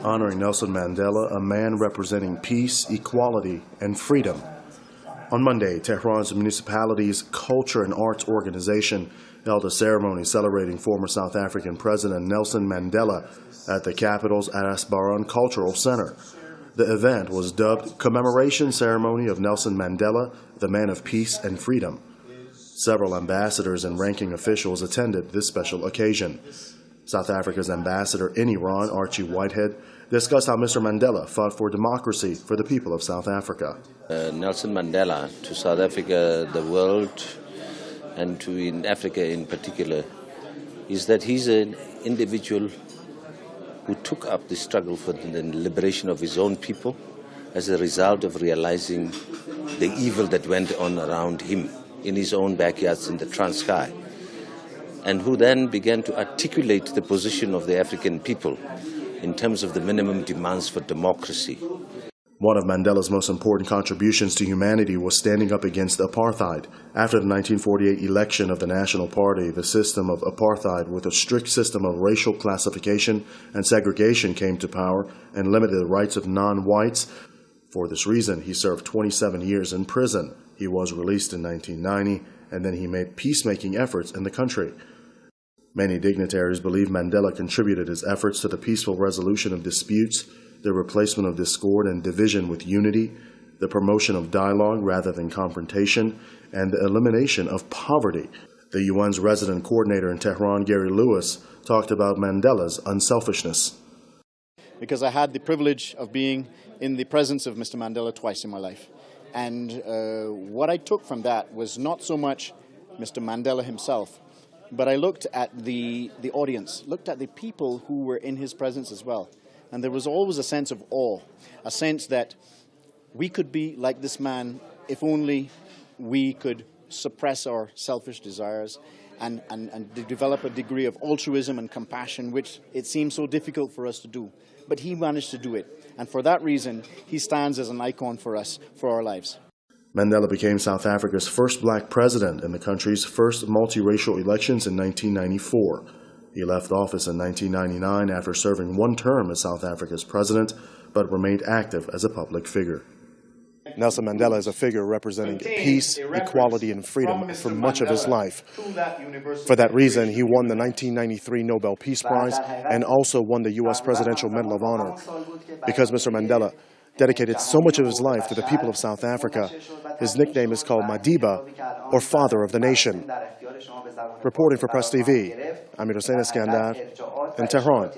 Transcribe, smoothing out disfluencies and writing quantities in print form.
honoring Nelson Mandela, a man representing peace, equality, and freedom. On Monday, Tehran's Municipality's Culture and Arts Organization held a ceremony celebrating former South African President Nelson Mandela at the capital's Arasbaran Cultural Center. The event was dubbed Commemoration Ceremony of Nelson Mandela, the Man of Peace and Freedom. Several ambassadors and ranking officials attended this special occasion. South Africa's ambassador in Iran, Archie Whitehead, discussed how Mr. Mandela fought for democracy for the people of South Africa. Nelson Mandela, to South Africa, the world, and to in Africa in particular, is that he's an individual who took up the struggle for the liberation of his own people as a result of realizing the evil that went on around him in his own backyards in the Transkei, and who then began to articulate the position of the African people in terms of the minimum demands for democracy. One of Mandela's most important contributions to humanity was standing up against apartheid. After the 1948 election of the National Party, the system of apartheid with a strict system of racial classification and segregation came to power and limited the rights of non-whites. For this reason, he served 27 years in prison. He was released in 1990, and then he made peacemaking efforts in the country. Many dignitaries believe Mandela contributed his efforts to the peaceful resolution of disputes, the replacement of discord and division with unity, the promotion of dialogue rather than confrontation, and the elimination of poverty. The UN's resident coordinator in Tehran, Gary Lewis, talked about Mandela's unselfishness. Because I had the privilege of being in the presence of Mr. Mandela twice in my life. And what I took from that was not so much Mr. Mandela himself, but I looked at the audience, looked at the people who were in his presence as well. And there was always a sense of awe, a sense that we could be like this man if only we could suppress our selfish desires and develop a degree of altruism and compassion, which it seems so difficult for us to do. But he managed to do it. And for that reason, he stands as an icon for us, for our lives. Mandela became South Africa's first black president in the country's first multiracial elections in 1994. He left office in 1999 after serving one term as South Africa's president, but remained active as a public figure. Nelson Mandela is a figure representing peace, equality, and freedom for much of his life. For that reason, he won the 1993 Nobel Peace Prize and also won the U.S. Presidential Medal of Honor. Because Mr. Mandela dedicated so much of his life to the people of South Africa, his nickname is called Madiba, or Father of the Nation. Reporting for Press TV, Amir Hossein Iskandar in Tehran.